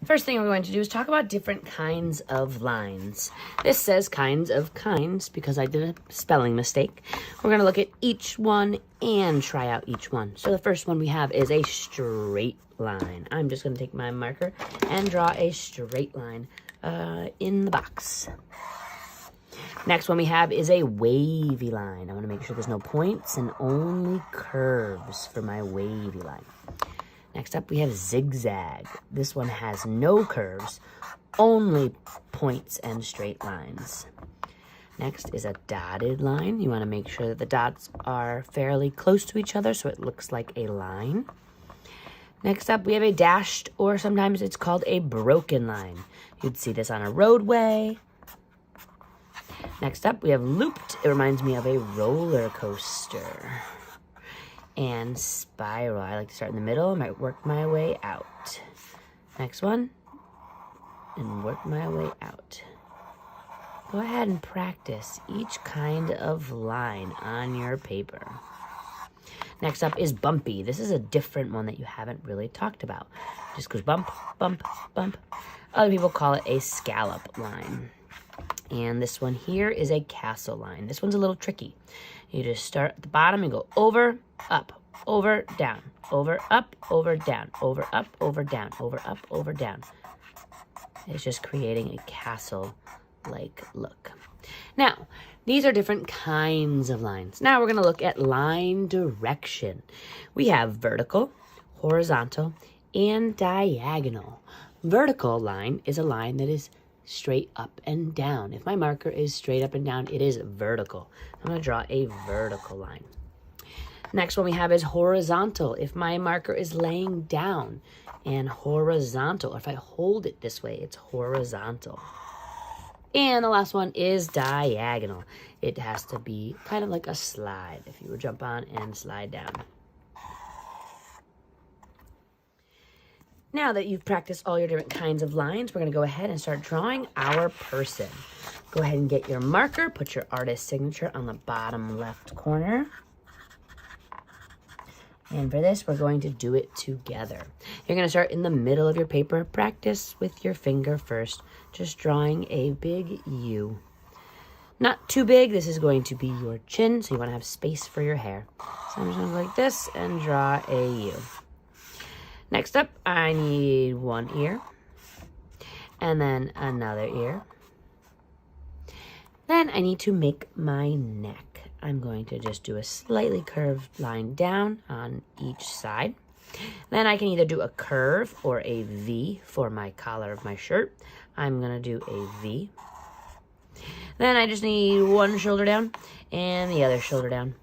First thing we're going to do is talk about different kinds of lines. This says kinds of kinds because I did a spelling mistake. We're going to look at each one and try out each one. So the first one we have is a straight line. I'm just going to take my marker and draw a straight line in the box. Next one we have is a wavy line. I want to make sure there's no points and only curves for my wavy line. Next up, we have zigzag. This one has no curves, only points and straight lines. Next is a dotted line. You want to make sure that the dots are fairly close to each other so it looks like a line. Next up, we have a dashed, or sometimes it's called a broken line. You'd see this on a roadway. Next up, we have looped. It reminds me of a roller coaster. And spiral. I like to start in the middle. I might work my way out. Next one. And work my way out. Go ahead and practice each kind of line on your paper. Next up is bumpy. This is a different one that you haven't really talked about. Just goes bump, bump, bump. Other people call it a scallop line. And this one here is a castle line. This one's a little tricky. You just start at the bottom and go over, up, over, down, over, up, over, down, over, up, over, down, over, up, over, down. It's just creating a castle-like look. Now, these are different kinds of lines. Now we're going to look at line direction. We have vertical, horizontal, and diagonal. Vertical line is a line that is straight up and down. If my marker is straight up and down, it is vertical. I'm going to draw a vertical line. Next one we have is horizontal. If my marker is laying down and horizontal, or if I hold it this way, it's horizontal. And the last one is diagonal. It has to be kind of like a slide. If you would jump on and slide down. Now that you've practiced all your different kinds of lines, we're going to go ahead and start drawing our person. Go ahead and get your marker. Put your artist signature on the bottom left corner. And for this, we're going to do it together. You're going to start in the middle of your paper. Practice with your finger first, just drawing a big U. Not too big. This is going to be your chin, so you want to have space for your hair. So I'm just going to go like this and draw a U. Next up, I need one ear, and then another ear. Then I need to make my neck. I'm going to just do a slightly curved line down on each side. Then I can either do a curve or a V for my collar of my shirt. I'm going to do a V. Then I just need one shoulder down and the other shoulder down.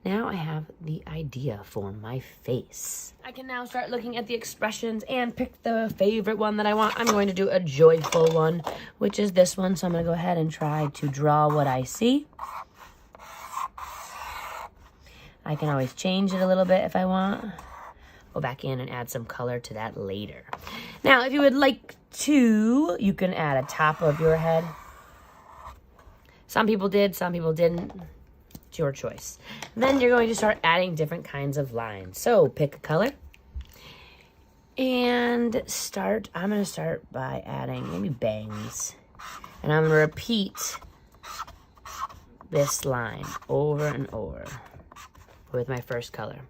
Now I have the idea for my face. I can now start looking at the expressions and pick the favorite one that I want. I'm going to do a joyful one, which is this one. So I'm going to go ahead and try to draw what I see. I can always change it a little bit if I want. Go back in and add some color to that later. Now, if you would like to, you can add a top of your head. Some people did, some people didn't. It's your choice. Then you're going to start adding different kinds of lines. So pick a color and start. I'm going to start by adding maybe bangs. And I'm going to repeat this line over and over with my first color.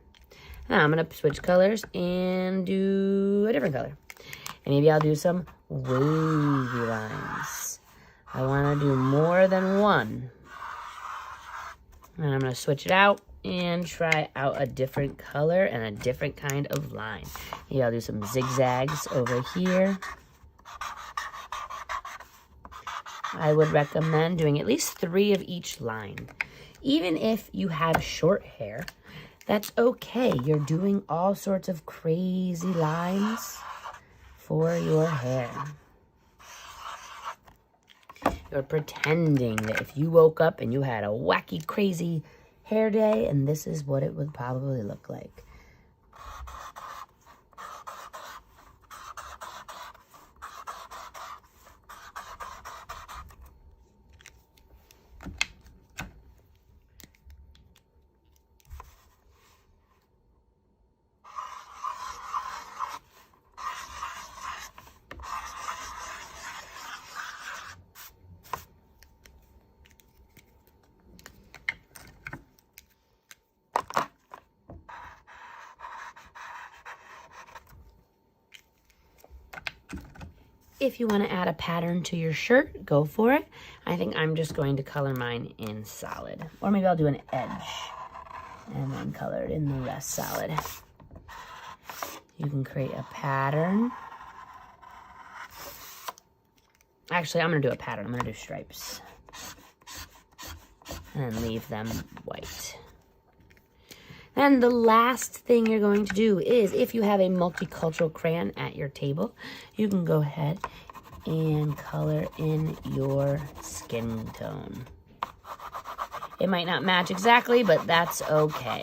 Now I'm going to switch colors and do a different color. And maybe I'll do some wavy lines. I want to do more than one. And I'm going to switch it out and try out a different color and a different kind of line. Maybe I'll do some zigzags over here. I would recommend doing at least 3 of each line. Even if you have short hair, that's okay. You're doing all sorts of crazy lines for your hair. You're pretending that if you woke up and you had a wacky, crazy hair day, and this is what it would probably look like. If you want to add a pattern to your shirt, go for it. I think I'm just going to color mine in solid. Or maybe I'll do an edge and then color it in the rest solid. You can create a pattern. Actually, I'm going to do a pattern. I'm going to do stripes. And then leave them white. And the last thing you're going to do is, if you have a multicultural crayon at your table, you can go ahead and color in your skin tone. It might not match exactly, but that's okay.